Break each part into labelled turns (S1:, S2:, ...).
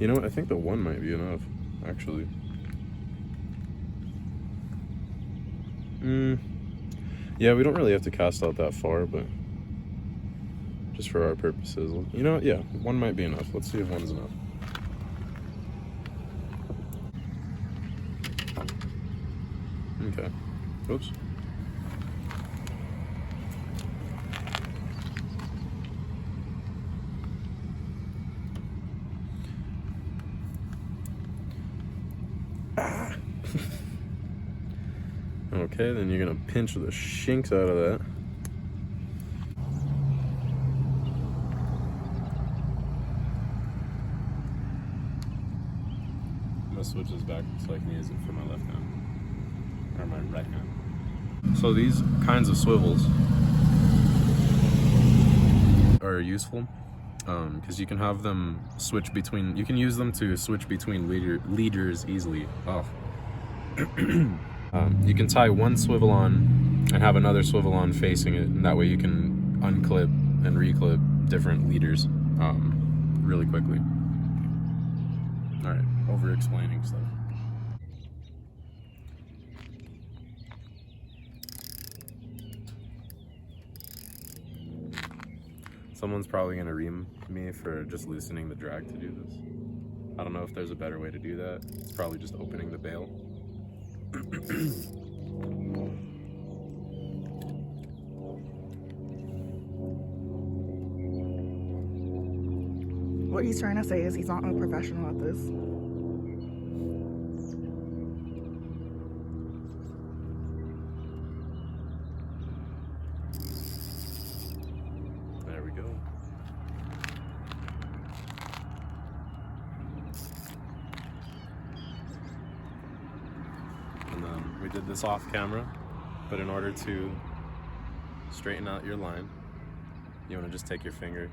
S1: You know what? I think the one might be enough, actually. Yeah, we don't really have to cast out that far, but just for our purposes. You know what? Yeah, one might be enough. Let's see if one's enough. Okay. Oops. Ah. Okay, then you're gonna pinch the shinks out of that. I'm gonna switch this back so I can use it for my left hand, or my right hand. So these kinds of swivels are useful because you can have them switch between, you can use them to switch between leaders easily. Oh. You can tie one swivel on and have another swivel on facing it, and that way you can unclip and reclip different leaders really quickly. Alright, over explaining stuff. Someone's probably gonna ream me for just loosening the drag to do this. I don't know if there's a better way to do that. It's probably just opening the bail.
S2: What he's trying to say is he's not a professional at this.
S1: There we go. And then we did this off camera, but in order to straighten out your line, you want to just take your finger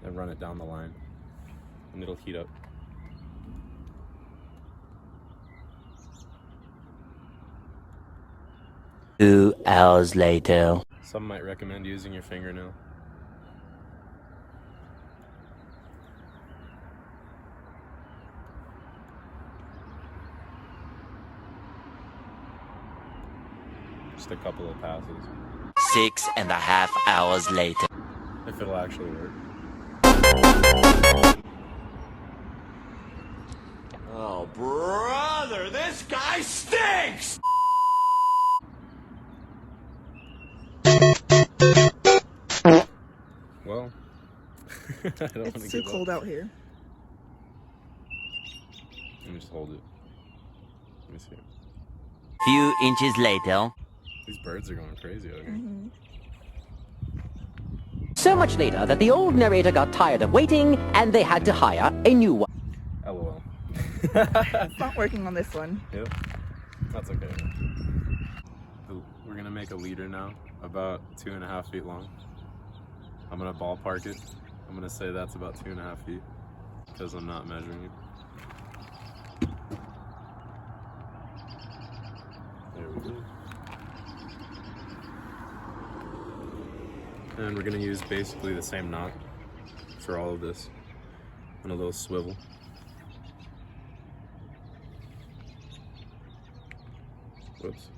S1: and run it down the line, and it'll heat up.
S3: Two hours later.
S1: Some might recommend using your fingernail. Just a couple of passes.
S3: 6.5 hours later.
S1: If it'll actually work.
S4: Oh, brother, this guy stinks!
S1: Well, I don't want to
S2: It's too cold out here.
S1: Let me just hold it. Let me see.
S3: Few inches later.
S1: These birds are going crazy out here.
S2: Mm-hmm.
S5: So much later that the old narrator got tired of waiting and they had to hire a new one.
S1: LOL.
S2: It's not working on this one.
S1: Yep. That's okay. We're gonna make a leader now, about 2.5 feet long. I'm gonna ballpark it. I'm gonna say that's about 2.5 feet because I'm not measuring it. There we go. And we're gonna use basically the same knot for all of this and a little swivel. Whoops.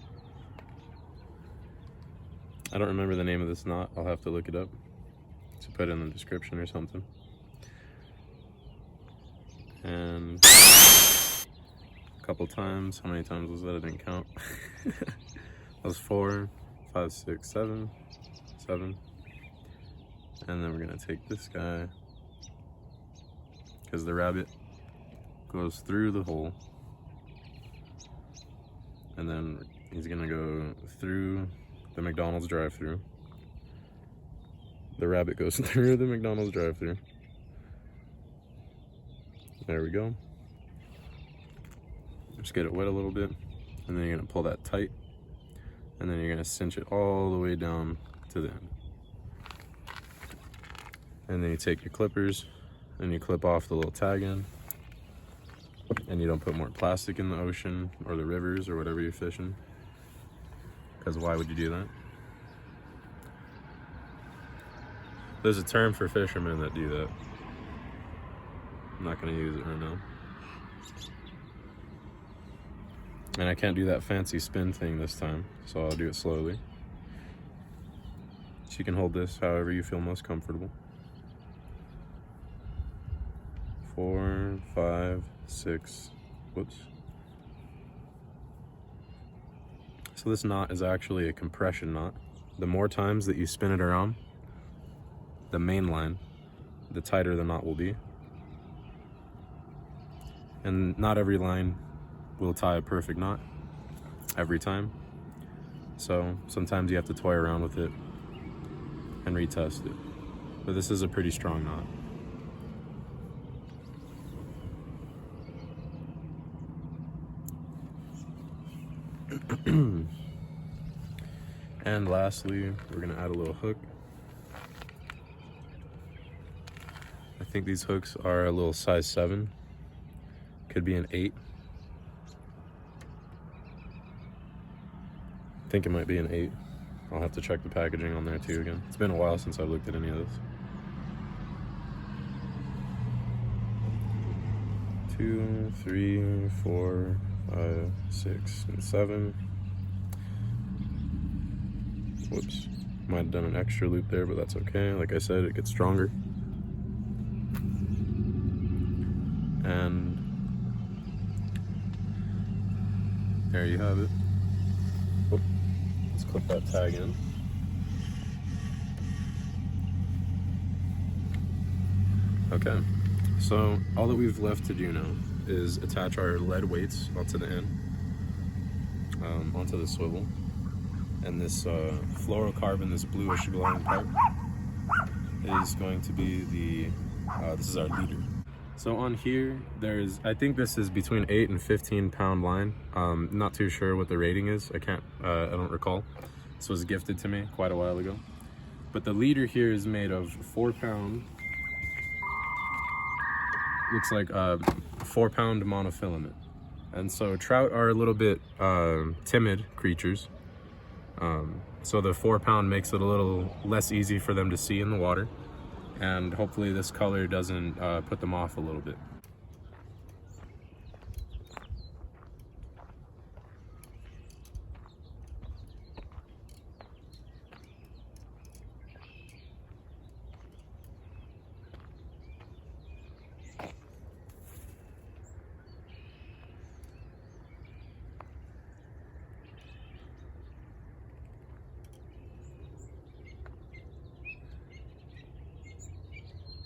S1: I don't remember the name of this knot. I'll have to look it up to put in the description or something. And a couple times. How many times was that? I didn't count. That was 4, 5, 6, 7. And then we're gonna take this guy, because the rabbit goes through the hole, and then he's gonna go through the McDonald's drive-thru. The rabbit goes through the McDonald's drive-thru. There we go. Just get it wet a little bit, and then you're gonna pull that tight, and then you're gonna cinch it all the way down to the end. And then you take your clippers and you clip off the little tag end, and you don't put more plastic in the ocean or the rivers or whatever you're fishing, because why would you do that? There's a term for fishermen that do that. I'm not gonna use it right now. And I can't do that fancy spin thing this time, so I'll do it slowly. So you can hold this however you feel most comfortable. 4, 5, 6, whoops. So this knot is actually a compression knot. The more times that you spin it around the main line, the tighter the knot will be. And not every line will tie a perfect knot every time. So sometimes you have to toy around with it and retest it. But this is a pretty strong knot. And lastly, we're gonna add a little hook. I think these hooks are a little size 7. Could be an 8. I think it might be an 8. I'll have to check the packaging on there too again. It's been a while since I've looked at any of this. 2, 3, 4, 5, 6, and 7. Whoops. Might have done an extra loop there, but that's okay. Like I said, it gets stronger. And there you have it. Oop. Let's clip that tag in. Okay, so all that we've left to do now is attach our lead weights onto the end, onto the swivel. And this fluorocarbon, this bluish glowing part, is going to be the, this is our leader. So on here, there's, I think this is between 8 and 15 pound line. Not too sure what the rating is. I don't recall. This was gifted to me quite a while ago. But the leader here is made of 4 pound, looks like 4 pound monofilament. And so trout are a little bit timid creatures. So the 4 pound makes it a little less easy for them to see in the water. And hopefully this color doesn't put them off a little bit.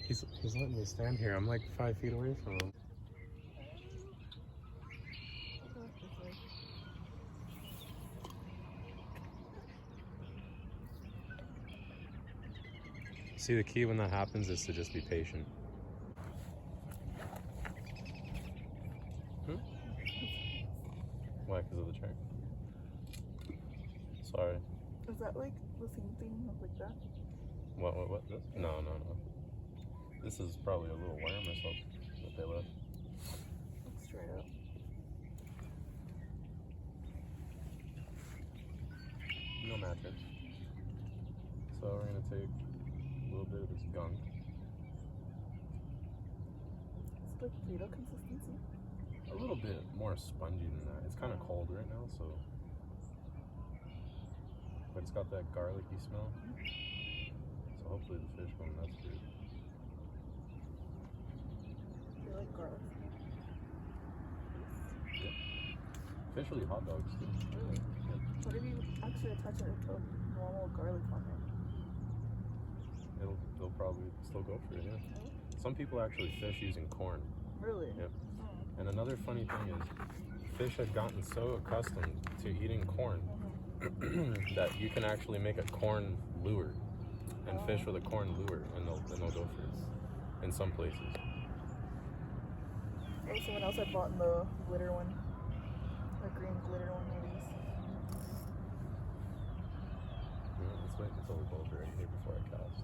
S1: He's letting me stand here. I'm like 5 feet away from him. See, the key when that happens is to just be patient. Why? Because of the track? Sorry.
S2: Is that like the same thing like that?
S1: What? This? No. This is probably a little worm or something that they left.
S2: Let's try it out.
S1: No mattress. So we're gonna take a little bit of this gunk.
S2: It's like Play-Doh consistency.
S1: A little bit more spongy than that. It's kind of cold right now, so. But it's got that garlicky smell. So hopefully the fish won't mess with it.
S2: I like garlic.
S1: Yeah. Fish will eat hot dogs too.
S2: Really?
S1: Yeah.
S2: What if you actually attach a normal garlic on it?
S1: They'll probably still go for it, yeah.
S2: Really?
S1: Some people actually fish using corn.
S2: Really?
S1: Yep.
S2: Oh.
S1: And another funny thing is, fish had gotten so accustomed to eating corn that you can actually make a corn lure and fish with a corn lure, and they'll go for it in some places.
S2: Oh, someone else had bought the glitter one. The green glitter one of these.
S1: Yeah, let's wait until we're both ready here before I cast.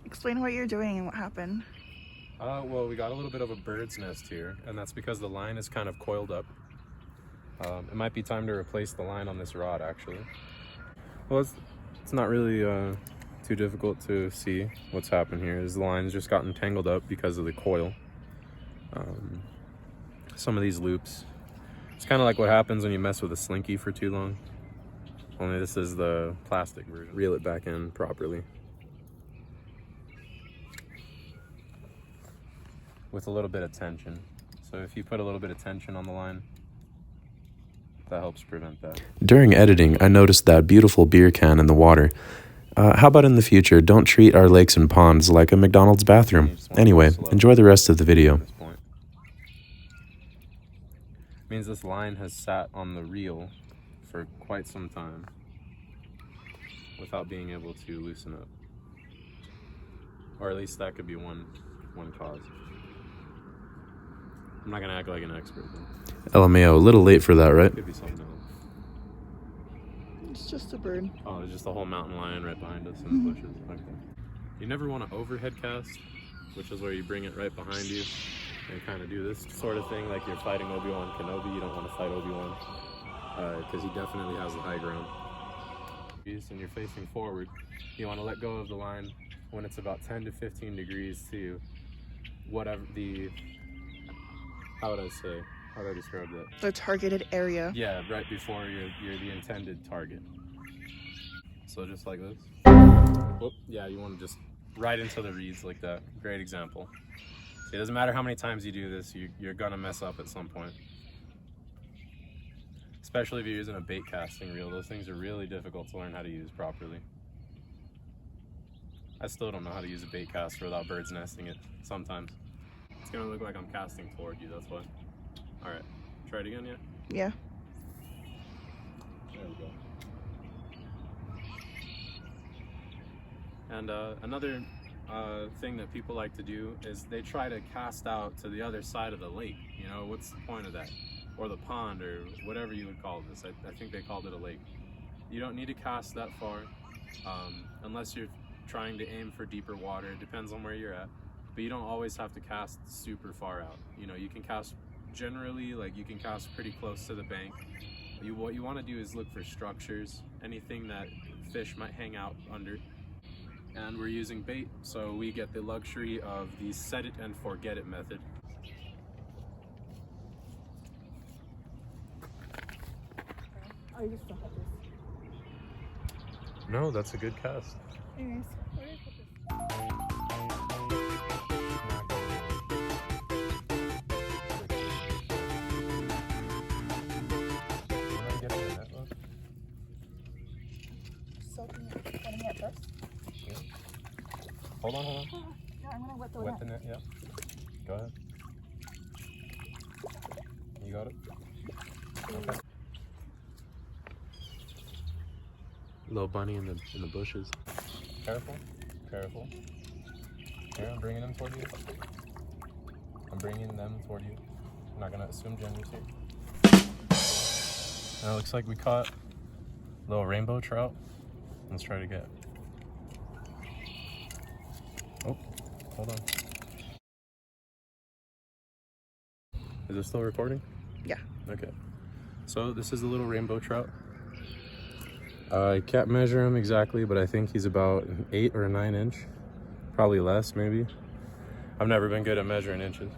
S2: Explain what you're doing and what happened.
S1: Well, we got a little bit of a bird's nest here, and that's because the line is kind of coiled up. It might be time to replace the line on this rod, actually. Well, it's not really too difficult to see what's happened here. Is the line's just gotten tangled up because of the coil. Some of these loops, it's kind of like what happens when you mess with a slinky for too long. Only this is the plastic version. Reel it back in properly. With a little bit of tension. So if you put a little bit of tension on the line, that helps prevent that. During editing, I noticed that beautiful beer can in the water. How about in the future, don't treat our lakes and ponds like a McDonald's bathroom. Anyway, enjoy the rest of the video. Means this line has sat on the reel for quite some time without being able to loosen up. Or at least that could be one cause. I'm not gonna act like an expert though. LMAO, a little late for that, right? Could be something else.
S2: It's just a bird.
S1: Oh, there's just a whole mountain lion right behind us in the bushes. Okay. You never want to overhead cast, which is where you bring it right behind you and kind of do this sort of thing like you're fighting Obi-Wan Kenobi. You don't want to fight Obi-Wan because he definitely has the high ground. And you're facing forward. You want to let go of the line when it's about 10 to 15 degrees to whatever the, how do I describe that?
S2: The targeted area.
S1: Yeah, right before you're the intended target. So just like this. Whoop, yeah, you want to just right into the reeds like that. Great example. See, it doesn't matter how many times you do this, you're gonna mess up at some point. Especially if you're using a bait casting reel. Those things are really difficult to learn how to use properly. I still don't know how to use a bait caster without birds nesting it sometimes. It's gonna look like I'm casting toward you, that's why. Alright, try it again, yeah?
S2: Yeah.
S1: There we go. And another thing that people like to do is they try to cast out to the other side of the lake. You know, what's the point of that? Or the pond, or whatever you would call this. I think they called it a lake. You don't need to cast that far unless you're trying to aim for deeper water. It depends on where you're at. But you don't always have to cast super far out. You know, you can cast generally, like you can cast pretty close to the bank. What you want to do is look for structures, anything that fish might hang out under. And we're using bait, so we get the luxury of the set it and forget it method.
S2: I just don't have this.
S1: No, that's a good cast.
S2: Anyways, where did I put this? Soaking it, wetting it first?
S1: Yeah. Hold on.
S2: Yeah, I'm gonna wet the
S1: Wet the
S2: net.
S1: net, yeah. Go ahead. You got it? Okay. Little bunny in the bushes. Careful. Here, I'm bringing them toward you. I'm not gonna assume genders here. And it looks like we caught a little rainbow trout. Let's try to get. Oh, hold on. Is it still recording?
S2: Yeah.
S1: Okay. So this is a little rainbow trout. I can't measure him exactly, but I think he's about an 8 or a 9 inch. Probably less, maybe. I've never been good at measuring inches.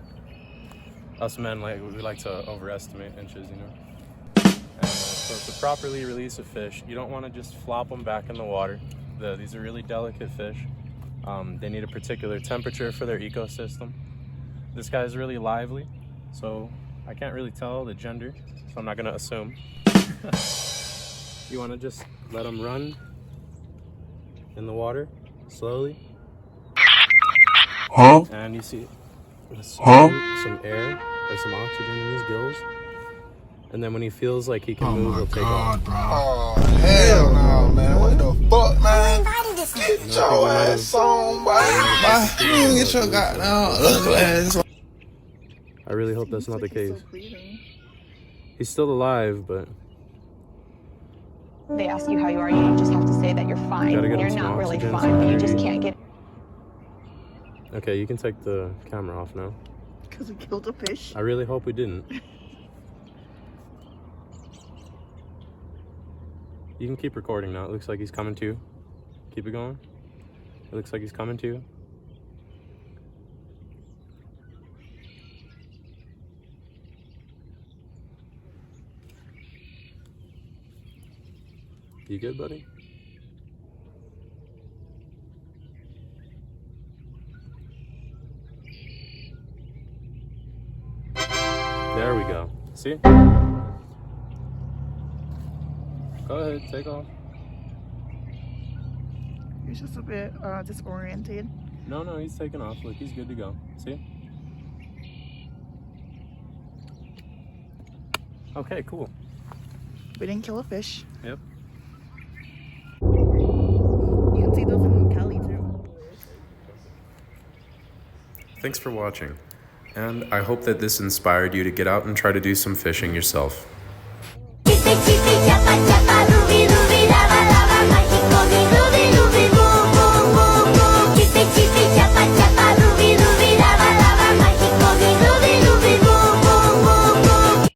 S1: Us men, we like to overestimate inches, you know? And so to properly release a fish, you don't want to just flop them back in the water. These are really delicate fish. They need a particular temperature for their ecosystem. This guy's really lively, so I can't really tell the gender, so I'm not going to assume. You want to just let them run in the water slowly.
S6: Huh?
S1: And you see some air or some oxygen in his gills. And then when he feels like he can move, he'll take off.
S6: Bro. Oh, hell no, man. What the fuck, man? Get your ass on, boy. Get your goddamn ugly ass.
S1: I really hope that's not the case.
S2: Still breathing.
S1: He's still alive, but
S7: They ask you how you are, you just have to say that you're fine.
S1: Gotta get
S7: You're
S1: him some
S7: not really
S1: oxygen,
S7: fine,
S1: some
S7: but you just
S1: energy.
S7: can't get.
S1: okay, you can take the camera off now.
S2: Because we killed a fish.
S1: I really hope we didn't. You can keep recording now. It looks like he's coming to. Keep it going. It looks like he's coming to. You good, buddy? There we go. See? Go ahead, take off.
S2: He's just a bit disoriented.
S1: No, he's taking off. Look, he's good to go. See? Okay, cool.
S2: We didn't kill a fish.
S1: Yep.
S2: You can see those in Cali too.
S1: Thanks for watching, and I hope that this inspired you to get out and try to do some fishing yourself.